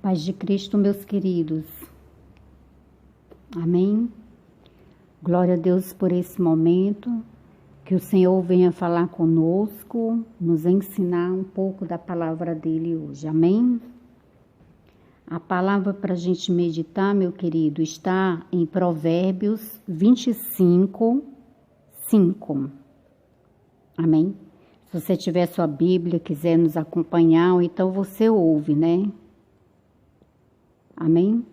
Paz de Cristo, meus queridos. Amém? Glória a Deus por esse momento, que o Senhor venha falar conosco, nos ensinar um pouco da palavra dele hoje. Amém? A palavra para a gente meditar, meu querido, está em Provérbios 25, 5. Amém? Se você tiver sua Bíblia, quiser nos acompanhar, então você ouve, né? Amém?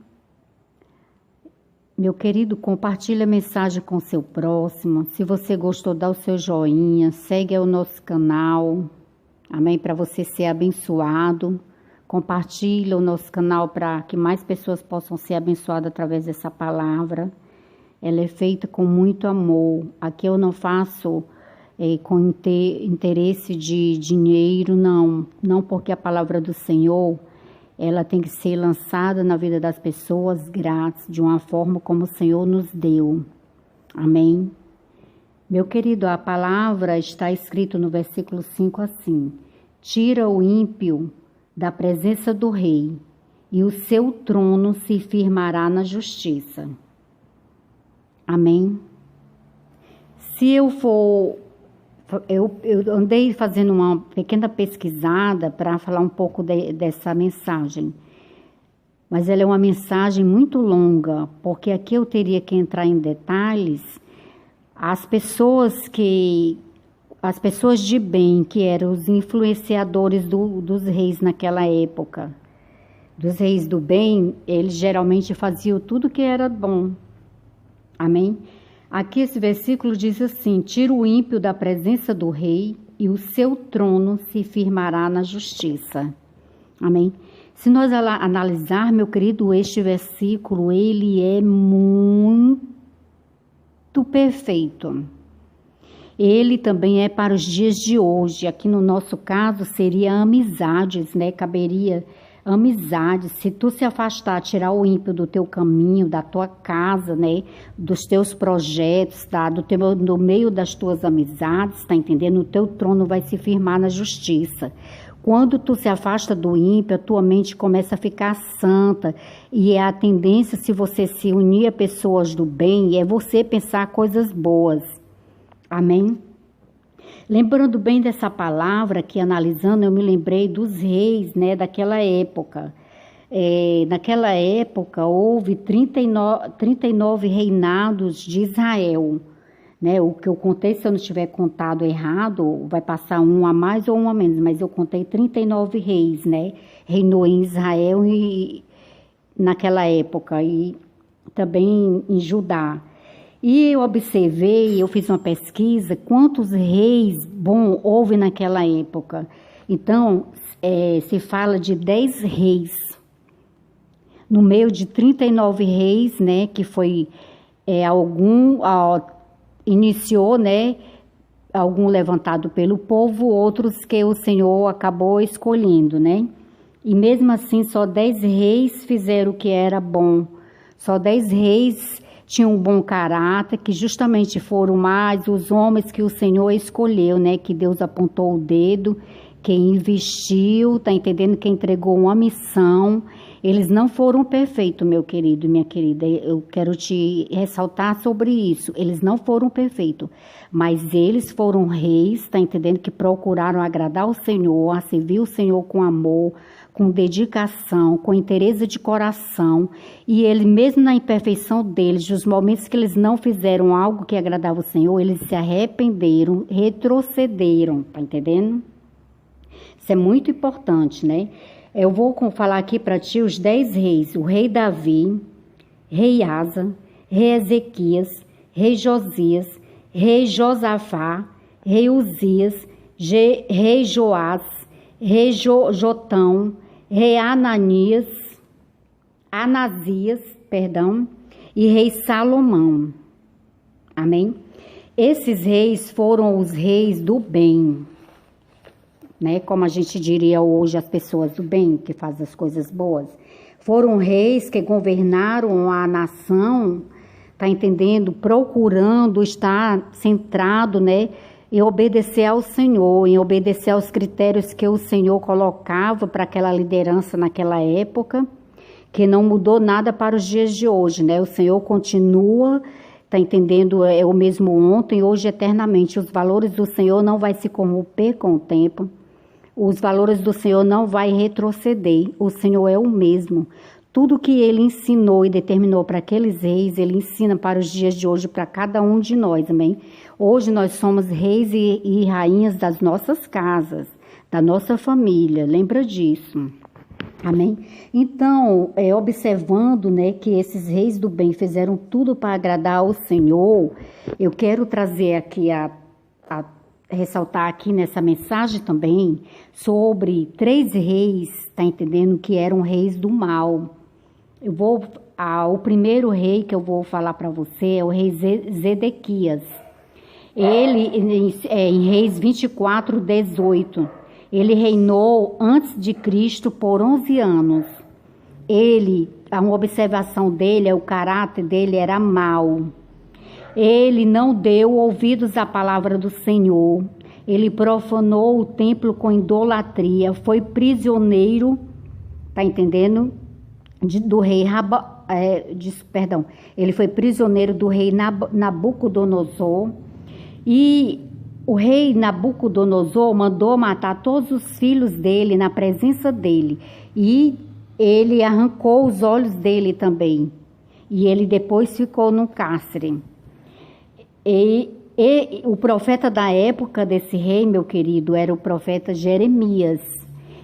Meu querido, compartilhe a mensagem com seu próximo. Se você gostou, dá o seu joinha, segue o nosso canal. Amém? Para você ser abençoado. Compartilhe o nosso canal para que mais pessoas possam ser abençoadas através dessa palavra. Ela é feita com muito amor. Aqui eu não faço com interesse de dinheiro, não. Não, porque a palavra do Senhor, ela tem que ser lançada na vida das pessoas grátis, de uma forma como o Senhor nos deu. Amém? Meu querido, a palavra está escrita no versículo 5 assim: tira o ímpio da presença do rei, e o seu trono se firmará na justiça. Amém? Se eu andei fazendo uma pequena pesquisada para falar um pouco dessa mensagem, mas ela é uma mensagem muito longa, porque aqui eu teria que entrar em detalhes. As pessoas de bem, que eram os influenciadores dos reis naquela época, dos reis do bem, eles geralmente faziam tudo que era bom. Amém? Aqui esse versículo diz assim: tira o ímpio da presença do rei, e o seu trono se firmará na justiça. Amém? Se nós analisar, meu querido, este versículo, ele é muito perfeito. Ele também é para os dias de hoje. Aqui no nosso caso seria amizades, né? Caberia amizades. Se tu se afastar, tirar o ímpio do teu caminho, da tua casa, né? Dos teus projetos, tá? Do meio das tuas amizades, tá entendendo? O teu trono vai se firmar na justiça. Quando tu se afasta do ímpio, a tua mente começa a ficar santa. E é a tendência, se você se unir a pessoas do bem, é você pensar coisas boas. Amém? Lembrando bem dessa palavra, aqui analisando, eu me lembrei dos reis, né, daquela época. Naquela época, houve 39 reinados de Israel. Né? O que eu contei, se eu não tiver contado errado, vai passar um a mais ou um a menos, mas eu contei 39 reis, né? Reinou em Israel e naquela época, e também em Judá. E eu observei, eu fiz uma pesquisa, quantos reis bons houve naquela época. Então, se fala de 10 reis. No meio de 39 reis, né, que foi iniciou, né, algum levantado pelo povo, outros que o Senhor acabou escolhendo, né. E mesmo assim, só 10 reis fizeram o que era bom. Só 10 reis tinham um bom caráter, que justamente foram mais os homens que o Senhor escolheu, né? Que Deus apontou o dedo, quem investiu, tá entendendo? Quem entregou uma missão. Eles não foram perfeitos, meu querido e minha querida. Eu quero te ressaltar sobre isso. Eles não foram perfeitos, mas eles foram reis, tá entendendo? Que procuraram agradar o Senhor, a servir o Senhor com amor, com dedicação, com interesse de coração. E ele, mesmo na imperfeição deles, nos momentos que eles não fizeram algo que agradava o Senhor, eles se arrependeram, retrocederam, tá entendendo? Isso é muito importante, né? Eu vou falar aqui para ti os 10 reis: o rei Davi, rei Asa, rei Ezequias, rei Josias, rei Josafá, rei Uzias, rei Joás, rei Jotão, rei Anasias, e rei Salomão. Amém? Esses reis foram os reis do bem, né? Como a gente diria hoje, as pessoas do bem, que fazem as coisas boas. Foram reis que governaram a nação, tá entendendo? Procurando estar centrado, né? Em obedecer ao Senhor, em obedecer aos critérios que o Senhor colocava para aquela liderança naquela época. que não mudou nada para os dias de hoje, né? O Senhor continua, tá entendendo? É o mesmo ontem, hoje, eternamente. Os valores do Senhor não vai se corromper com o tempo. Os valores do Senhor não vai retroceder. O Senhor é o mesmo. Tudo que ele ensinou e determinou para aqueles reis, ele ensina para os dias de hoje, para cada um de nós, amém? Hoje nós somos reis e rainhas das nossas casas, da nossa família, lembra disso, amém? Então, observando, né, que esses reis do bem fizeram tudo para agradar ao Senhor, eu quero trazer aqui ressaltar aqui nessa mensagem também sobre 3 reis, tá entendendo, que eram reis do mal. O primeiro rei que eu vou falar para você é o rei Zedequias. Ele, em Reis 24:18, ele reinou antes de Cristo por 11 anos. Uma observação dele, o caráter dele era mau. Ele não deu ouvidos à palavra do Senhor. Ele profanou o templo com idolatria. Foi prisioneiro, tá entendendo? Do rei ele foi prisioneiro do rei Nabucodonosor. E o rei Nabucodonosor mandou matar todos os filhos dele na presença dele. E ele arrancou os olhos dele também. E ele depois ficou no cárcere. E o profeta da época desse rei, meu querido, era o profeta Jeremias.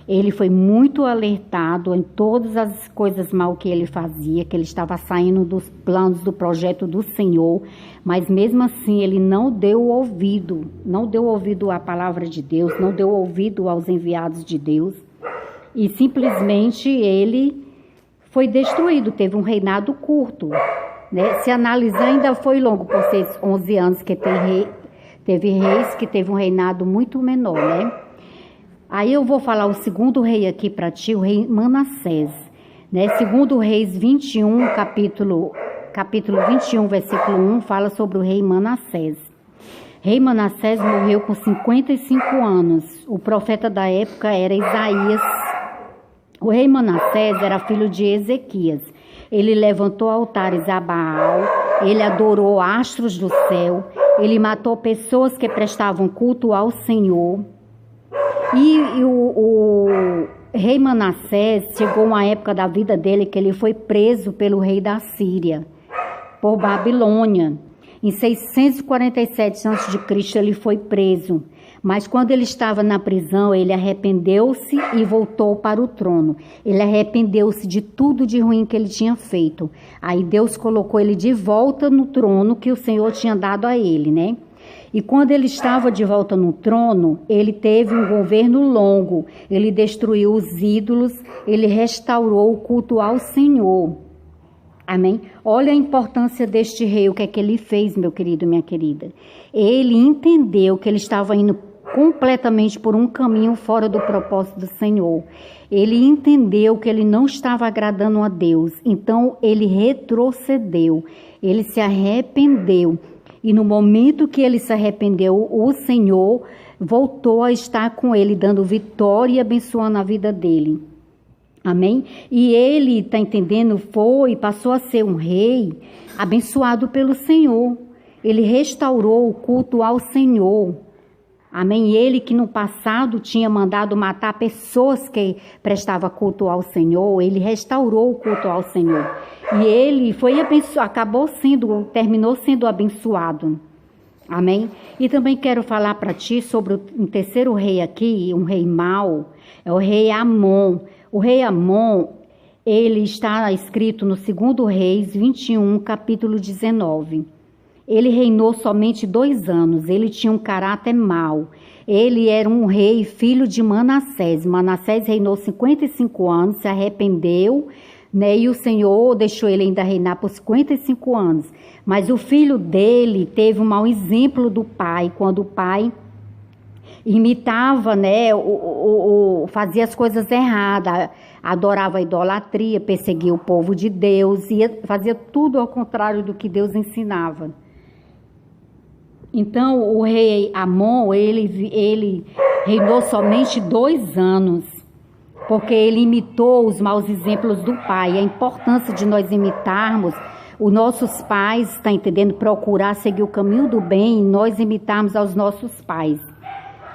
Ele foi muito alertado em todas as coisas mal que ele fazia, que ele estava saindo dos planos do projeto do Senhor, mas mesmo assim ele não deu ouvido à palavra de Deus, não deu ouvido aos enviados de Deus, e simplesmente ele foi destruído, teve um reinado curto, né? Se analisar, ainda foi longo por ser 11 anos, que teve reis que teve um reinado muito menor, né? Aí eu vou falar o segundo rei aqui para ti, o rei Manassés, né? Segundo Reis 21, capítulo 21, versículo 1, fala sobre o rei Manassés. Rei Manassés morreu com 55 anos. O profeta da época era Isaías. O rei Manassés era filho de Ezequias. Ele levantou altares a Baal, ele adorou astros do céu, ele matou pessoas que prestavam culto ao Senhor. E o rei Manassés chegou uma época da vida dele que ele foi preso pelo rei da Síria, por Babilônia. Em 647 a.C. ele foi preso, mas quando ele estava na prisão, ele arrependeu-se e voltou para o trono. Ele arrependeu-se de tudo de ruim que ele tinha feito. Aí Deus colocou ele de volta no trono que o Senhor tinha dado a ele, né? E quando ele estava de volta no trono, ele teve um governo longo. Ele destruiu os ídolos, ele restaurou o culto ao Senhor. Amém? Olha a importância deste rei, o que é que ele fez, meu querido, minha querida. Ele entendeu que ele estava indo completamente por um caminho fora do propósito do Senhor. Ele entendeu que ele não estava agradando a Deus. Então, ele retrocedeu. Ele se arrependeu. E no momento que ele se arrependeu, o Senhor voltou a estar com ele, dando vitória e abençoando a vida dele. Amém? E ele, tá entendendo, passou a ser um rei abençoado pelo Senhor. Ele restaurou o culto ao Senhor. Amém? E ele que no passado tinha mandado matar pessoas que prestavam culto ao Senhor, ele restaurou o culto ao Senhor. E ele foi abençoado, terminou sendo abençoado. Amém? E também quero falar para ti sobre um terceiro rei aqui, um rei mau, é o rei Amon. O rei Amon, ele está escrito no 2 Reis 21, capítulo 19. Ele reinou somente 2 anos, ele tinha um caráter mau. Ele era um rei, filho de Manassés. Manassés reinou 55 anos, se arrependeu, né? E o Senhor deixou ele ainda reinar por 55 anos. Mas o filho dele teve um mau exemplo do pai, quando o pai imitava, né? Fazia as coisas erradas, adorava a idolatria, perseguia o povo de Deus, fazia tudo ao contrário do que Deus ensinava. Então, o rei Amon, ele reinou somente 2 anos. porque ele imitou os maus exemplos do pai. A importância de nós imitarmos os nossos pais, está entendendo? Procurar seguir o caminho do bem e nós imitarmos aos nossos pais.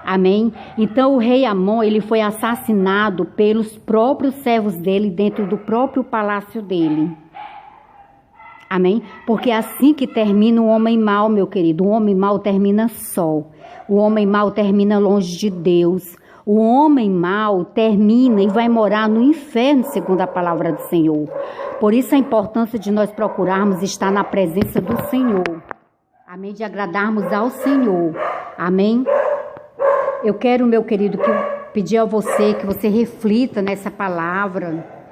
Amém? Então o rei Amon, ele foi assassinado pelos próprios servos dele dentro do próprio palácio dele. Amém? Porque é assim que termina o homem mau, meu querido. O homem mau termina só. O homem mau termina longe de Deus. O homem mau termina e vai morar no inferno, segundo a palavra do Senhor. Por isso a importância de nós procurarmos estar na presença do Senhor. Amém? De agradarmos ao Senhor. Amém? Eu quero, meu querido, pedir a você que você reflita nessa palavra.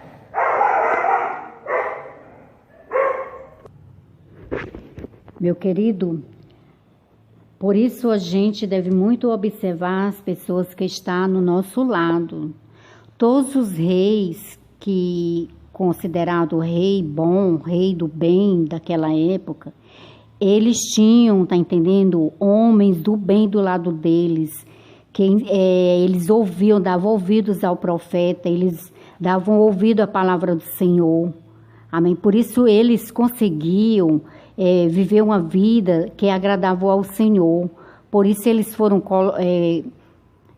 Meu querido, por isso a gente deve muito observar as pessoas que estão no nosso lado. Todos os reis que considerado rei bom, rei do bem daquela época, eles tinham, tá entendendo, homens do bem do lado deles, que eles ouviam, davam ouvidos ao profeta, eles davam ouvido à palavra do Senhor. Amém? Por isso eles conseguiam viver uma vida que agradava ao Senhor. Por isso eles foram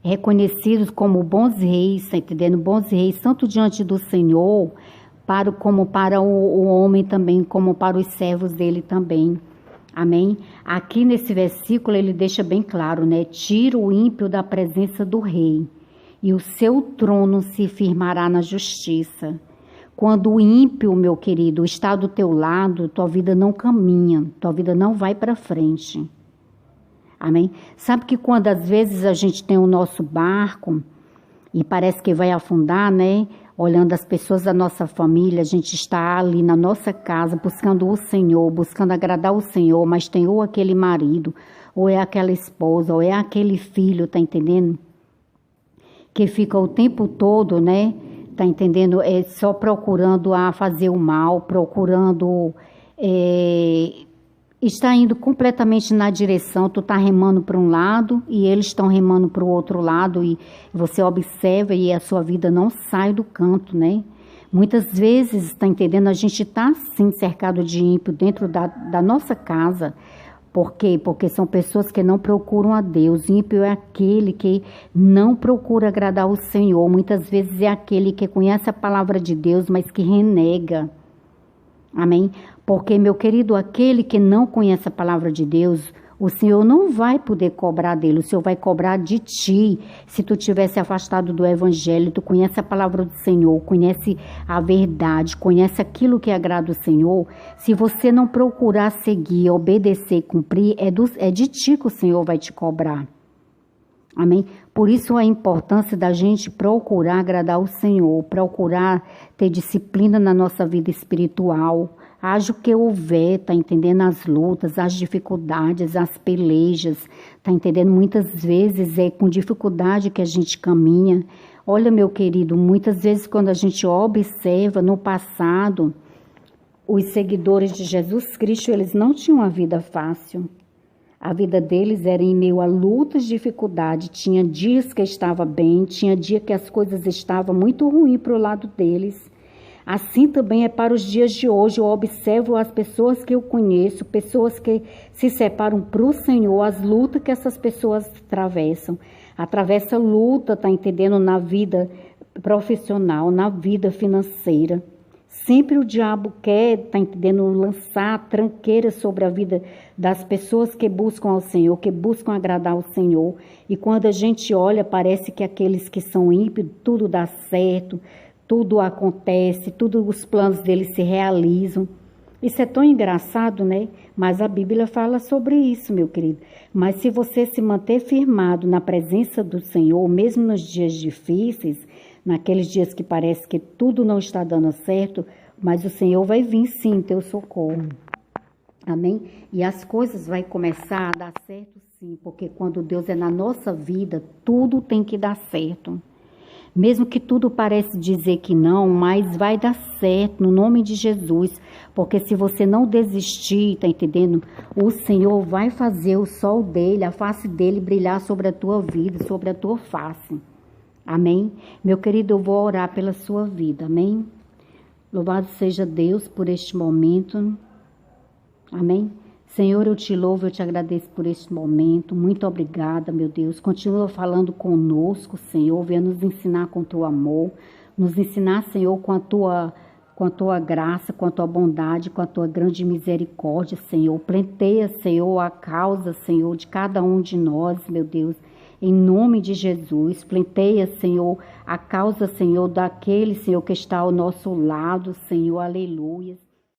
reconhecidos como bons reis, tá entendendo? Bons reis, tanto diante do Senhor, como para o homem também, como para os servos dele também. Amém? Aqui nesse versículo ele deixa bem claro, né? Tira o ímpio da presença do rei, e o seu trono se firmará na justiça. Quando o ímpio, meu querido, está do teu lado, tua vida não caminha, tua vida não vai para frente. Amém? Sabe que quando às vezes a gente tem o nosso barco e parece que vai afundar, né? Olhando as pessoas da nossa família, a gente está ali na nossa casa buscando o Senhor, buscando agradar o Senhor, mas tem ou aquele marido, ou é aquela esposa, ou é aquele filho, tá entendendo? Que fica o tempo todo, né? Tá entendendo? Só procurando fazer o mal, procurando está indo completamente na direção, tu tá remando para um lado e eles estão remando para o outro lado e você observa e a sua vida não sai do canto, né? Muitas vezes, tá entendendo? A gente tá assim cercado de ímpio dentro da nossa casa. Por quê? Porque são pessoas que não procuram a Deus. Ímpio é aquele que não procura agradar o Senhor. Muitas vezes é aquele que conhece a palavra de Deus, mas que renega. Amém? Porque, meu querido, aquele que não conhece a palavra de Deus, o Senhor não vai poder cobrar dele, o Senhor vai cobrar de ti. Se tu tivesse afastado do Evangelho, tu conhece a palavra do Senhor, conhece a verdade, conhece aquilo que agrada o Senhor. Se você não procurar seguir, obedecer, cumprir, é de ti que o Senhor vai te cobrar. Amém? Por isso a importância da gente procurar agradar o Senhor, procurar ter disciplina na nossa vida espiritual. Haja o que houver, tá entendendo? As lutas, as dificuldades, as pelejas, tá entendendo? Muitas vezes é com dificuldade que a gente caminha. Olha, meu querido, muitas vezes quando a gente observa no passado, os seguidores de Jesus Cristo, eles não tinham uma vida fácil. A vida deles era em meio a lutas, dificuldades. Tinha dias que estava bem, tinha dia que as coisas estavam muito ruins para o lado deles. Assim também é para os dias de hoje. Eu observo as pessoas que eu conheço, pessoas que se separam para o Senhor, as lutas que essas pessoas atravessam. Atravessa luta, tá entendendo? Na vida profissional, na vida financeira. Sempre o diabo quer, tá entendendo, lançar tranqueiras sobre a vida das pessoas que buscam ao Senhor, que buscam agradar ao Senhor. E quando a gente olha, parece que aqueles que são ímpios, tudo dá certo, tudo acontece, todos os planos deles se realizam. Isso é tão engraçado, né? Mas a Bíblia fala sobre isso, meu querido. Mas se você se manter firmado na presença do Senhor, mesmo nos dias difíceis, naqueles dias que parece que tudo não está dando certo, mas o Senhor vai vir sim em teu socorro. Amém? E as coisas vão começar a dar certo sim, porque quando Deus é na nossa vida, tudo tem que dar certo. Mesmo que tudo parece dizer que não, mas vai dar certo no nome de Jesus. Porque se você não desistir, tá entendendo? O Senhor vai fazer o sol dele, a face dele brilhar sobre a tua vida, sobre a tua face. Amém? Meu querido, eu vou orar pela sua vida. Amém? Louvado seja Deus por este momento. Amém? Senhor, eu te louvo, eu te agradeço por este momento. Muito obrigada, meu Deus. Continua falando conosco, Senhor. Venha nos ensinar com o teu amor. Nos ensinar, Senhor, com a tua graça, com a tua bondade, com a tua grande misericórdia, Senhor. Planteia, Senhor, a causa, Senhor, de cada um de nós, meu Deus. Em nome de Jesus, planteia, Senhor, a causa, Senhor, daquele, Senhor, que está ao nosso lado, Senhor. Aleluia.